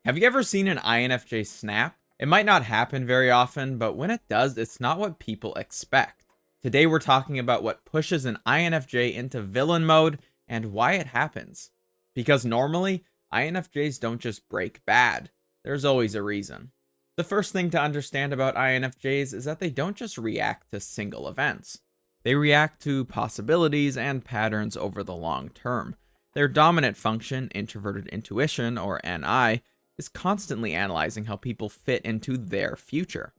Have you ever seen an INFJ snap? It might not happen very often, but when it does, it's not what people expect. Today we're talking about what pushes an INFJ into villain mode and why it happens. Because normally, INFJs don't just break bad. There's always a reason. The first thing to understand about INFJs is that they don't just react to single events. They react to possibilities and patterns over the long term. Their dominant function, introverted intuition, or NI, is constantly analyzing how people fit into their future.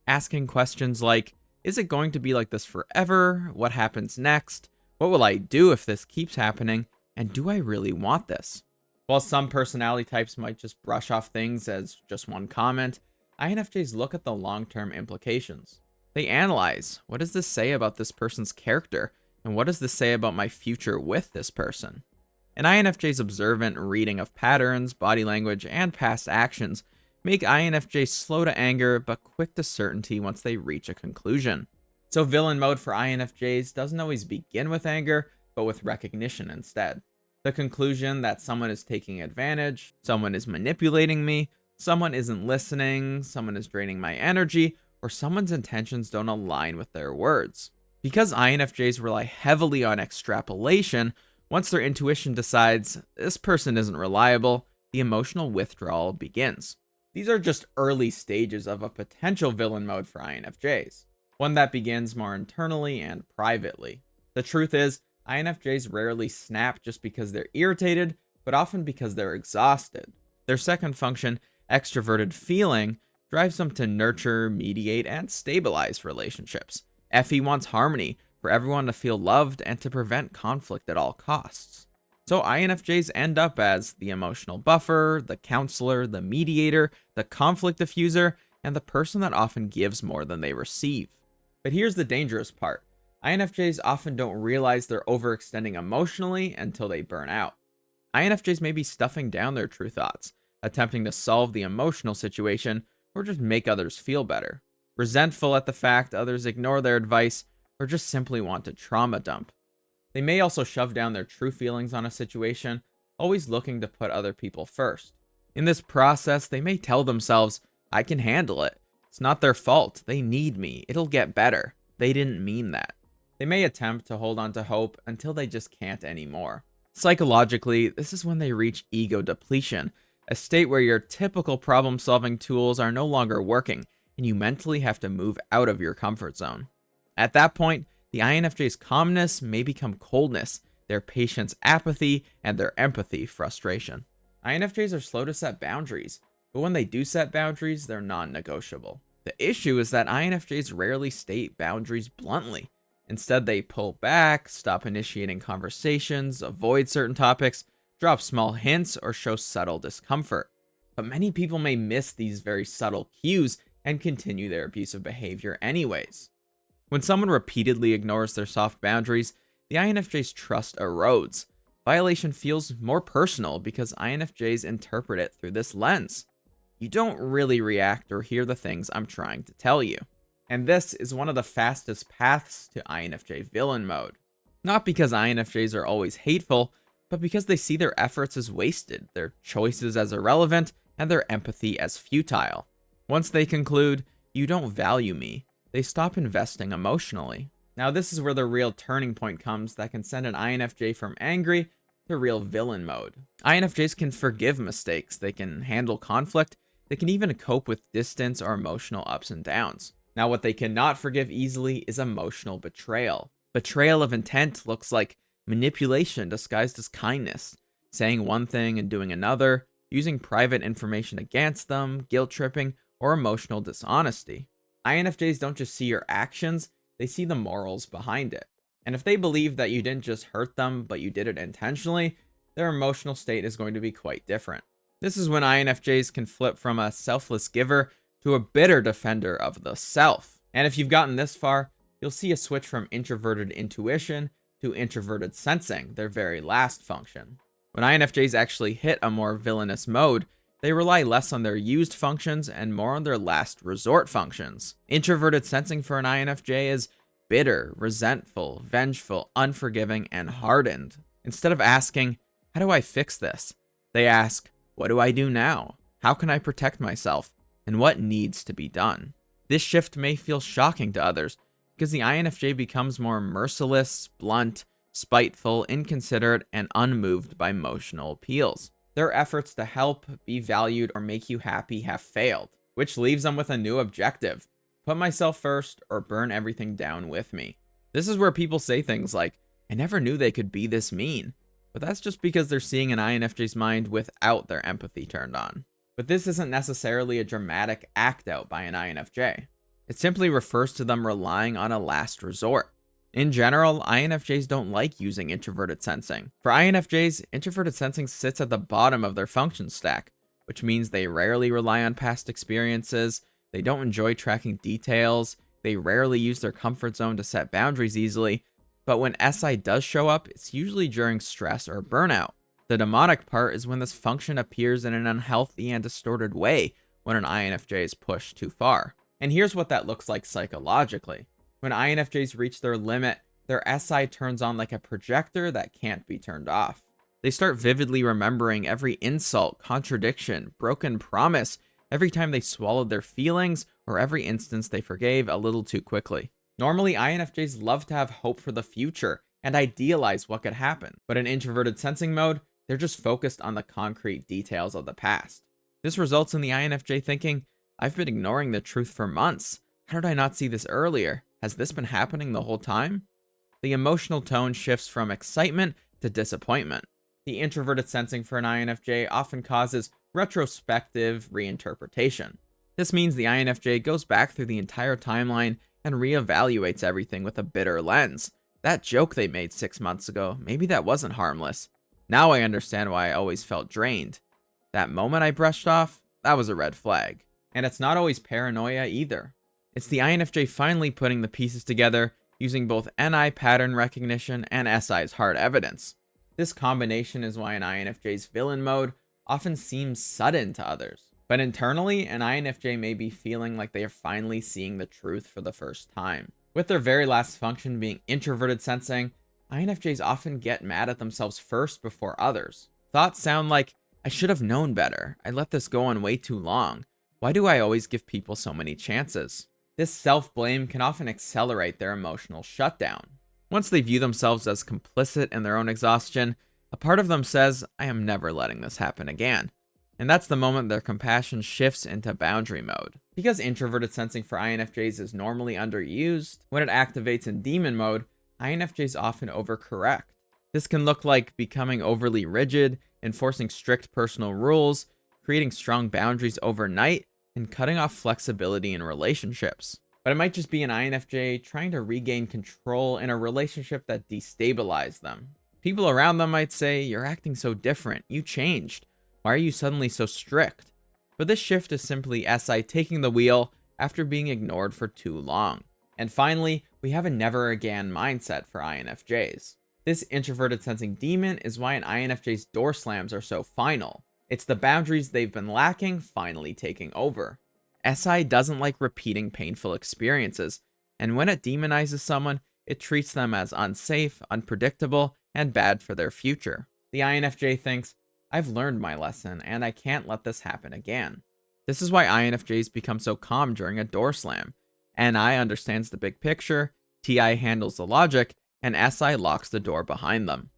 Asking questions like, is it going to be like this forever? What happens next? What will I do if this keeps happening? And do I really want this? While some personality types might just brush off things as just one comment, INFJs look at the long-term implications. They analyze, what does this say about this person's character? And what does this say about my future with this person? An INFJ's observant reading of patterns, body language, and past actions make INFJs slow to anger but quick to certainty once they reach a conclusion. So villain mode for INFJs doesn't always begin with anger, but with recognition instead. The conclusion that someone is taking advantage, someone is manipulating me, someone isn't listening, someone is draining my energy, or someone's intentions don't align with their words. Because INFJs rely heavily on extrapolation, once their intuition decides this person isn't reliable, the emotional withdrawal begins. These are just early stages of a potential villain mode for INFJs, one that begins more internally and privately. The truth is, INFJs rarely snap just because they're irritated, but often because they're exhausted. Their second function, extroverted feeling, drives them to nurture, mediate, and stabilize relationships. FE wants harmony, for everyone to feel loved and to prevent conflict at all costs. So INFJs end up as the emotional buffer, the counselor, the mediator, the conflict diffuser, and the person that often gives more than they receive. But here's the dangerous part. INFJs often don't realize they're overextending emotionally until they burn out. INFJs may be stuffing down their true thoughts, attempting to solve the emotional situation, or just make others feel better. Resentful at the fact others ignore their advice, or just simply want to trauma dump. They may also shove down their true feelings on a situation, always looking to put other people first. In this process, they may tell themselves, I can handle it. It's not their fault. They need me. It'll get better. They didn't mean that. They may attempt to hold on to hope until they just can't anymore. Psychologically, this is when they reach ego depletion, a state where your typical problem-solving tools are no longer working, and you mentally have to move out of your comfort zone. At that point, the INFJ's calmness may become coldness, their patience apathy, and their empathy frustration. INFJs are slow to set boundaries, but when they do set boundaries, they're non-negotiable. The issue is that INFJs rarely state boundaries bluntly. Instead, they pull back, stop initiating conversations, avoid certain topics, drop small hints, or show subtle discomfort. But many people may miss these very subtle cues and continue their abusive behavior anyways. When someone repeatedly ignores their soft boundaries, the INFJ's trust erodes. Violation feels more personal because INFJs interpret it through this lens. You don't really react or hear the things I'm trying to tell you. And this is one of the fastest paths to INFJ villain mode. Not because INFJs are always hateful, but because they see their efforts as wasted, their choices as irrelevant, and their empathy as futile. Once they conclude, you don't value me, they stop investing emotionally. Now this is where the real turning point comes that can send an INFJ from angry to real villain mode. INFJs can forgive mistakes, they can handle conflict, they can even cope with distance or emotional ups and downs. Now what they cannot forgive easily is emotional betrayal. Betrayal of intent looks like manipulation disguised as kindness, saying one thing and doing another, using private information against them, guilt tripping, or emotional dishonesty. INFJs don't just see your actions, they see the morals behind it. And if they believe that you didn't just hurt them, but you did it intentionally, their emotional state is going to be quite different. This is when INFJs can flip from a selfless giver to a bitter defender of the self. And if you've gotten this far, you'll see a switch from introverted intuition to introverted sensing, their very last function. When INFJs actually hit a more villainous mode, they rely less on their used functions and more on their last resort functions. Introverted sensing for an INFJ is bitter, resentful, vengeful, unforgiving, and hardened. Instead of asking, how do I fix this? They ask, what do I do now? How can I protect myself? And what needs to be done? This shift may feel shocking to others because the INFJ becomes more merciless, blunt, spiteful, inconsiderate, and unmoved by emotional appeals. Their efforts to help, be valued, or make you happy have failed, which leaves them with a new objective: put myself first or burn everything down with me. This is where people say things like, I never knew they could be this mean. But that's just because they're seeing an INFJ's mind without their empathy turned on. But this isn't necessarily a dramatic act out by an INFJ. It simply refers to them relying on a last resort. In general, INFJs don't like using introverted sensing. For INFJs, introverted sensing sits at the bottom of their function stack, which means they rarely rely on past experiences, they don't enjoy tracking details, they rarely use their comfort zone to set boundaries easily, but when SI does show up, it's usually during stress or burnout. The demonic part is when this function appears in an unhealthy and distorted way when an INFJ is pushed too far. And here's what that looks like psychologically. When INFJs reach their limit, their SI turns on like a projector that can't be turned off. They start vividly remembering every insult, contradiction, broken promise, every time they swallowed their feelings, or every instance they forgave a little too quickly. Normally, INFJs love to have hope for the future and idealize what could happen, but in introverted sensing mode, they're just focused on the concrete details of the past. This results in the INFJ thinking, I've been ignoring the truth for months. How did I not see this earlier? Has this been happening the whole time? The emotional tone shifts from excitement to disappointment. The introverted sensing for an INFJ often causes retrospective reinterpretation. This means the INFJ goes back through the entire timeline and reevaluates everything with a bitter lens. That joke they made 6 months ago, maybe that wasn't harmless. Now I understand why I always felt drained. That moment I brushed off, that was a red flag. And it's not always paranoia either. It's the INFJ finally putting the pieces together using both NI pattern recognition and SI's hard evidence. This combination is why an INFJ's villain mode often seems sudden to others. But internally, an INFJ may be feeling like they are finally seeing the truth for the first time. With their very last function being introverted sensing, INFJs often get mad at themselves first before others. Thoughts sound like, I should have known better. I let this go on way too long. Why do I always give people so many chances? This self-blame can often accelerate their emotional shutdown. Once they view themselves as complicit in their own exhaustion, a part of them says, I am never letting this happen again. And that's the moment their compassion shifts into boundary mode. Because introverted sensing for INFJs is normally underused, when it activates in demon mode, INFJs often overcorrect. This can look like becoming overly rigid, enforcing strict personal rules, creating strong boundaries overnight, and cutting off flexibility in relationships. But it might just be an INFJ trying to regain control in a relationship that destabilized them. People around them might say, you're acting so different, you changed. Why are you suddenly so strict? But this shift is simply SI taking the wheel after being ignored for too long. And finally, we have a never again mindset for INFJs. This introverted sensing demon is why an INFJ's door slams are so final. It's the boundaries they've been lacking finally taking over. SI doesn't like repeating painful experiences, and when it demonizes someone, it treats them as unsafe, unpredictable, and bad for their future. The INFJ thinks, I've learned my lesson, and I can't let this happen again. This is why INFJs become so calm during a door slam. NI understands the big picture, TI handles the logic, and SI locks the door behind them.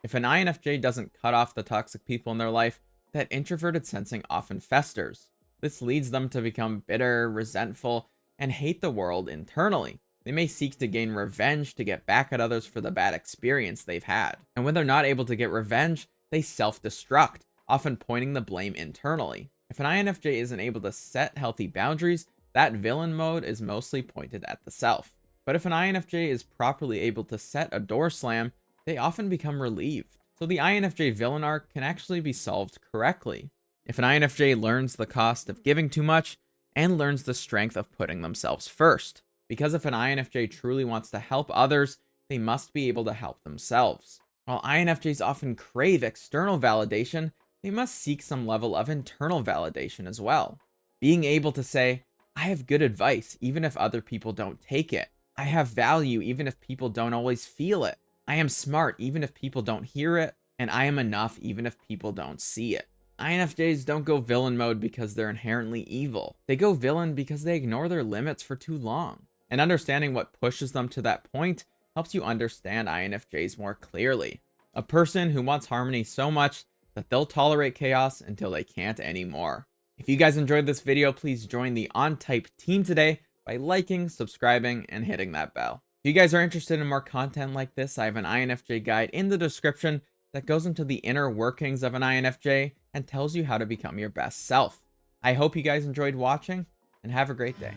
If an INFJ doesn't cut off the toxic people in their life, that introverted sensing often festers. This leads them to become bitter, resentful, and hate the world internally. They may seek to gain revenge to get back at others for the bad experience they've had. And when they're not able to get revenge, they self-destruct, often pointing the blame internally. If an INFJ isn't able to set healthy boundaries, that villain mode is mostly pointed at the self. But if an INFJ is properly able to set a door slam, they often become relieved. So the INFJ villain arc can actually be solved correctly. If an INFJ learns the cost of giving too much and learns the strength of putting themselves first. Because if an INFJ truly wants to help others, they must be able to help themselves. While INFJs often crave external validation, they must seek some level of internal validation as well. Being able to say, I have good advice even if other people don't take it. I have value even if people don't always feel it. I am smart even if people don't hear it. And I am enough even if people don't see it. INFJs don't go villain mode because they're inherently evil. They go villain because they ignore their limits for too long. And understanding what pushes them to that point helps you understand INFJs more clearly. A person who wants harmony so much that they'll tolerate chaos until they can't anymore. If you guys enjoyed this video, please join the OnType team today by liking, subscribing, and hitting that bell. If you guys are interested in more content like this, I have an INFJ guide in the description that goes into the inner workings of an INFJ and tells you how to become your best self. I hope you guys enjoyed watching, and have a great day.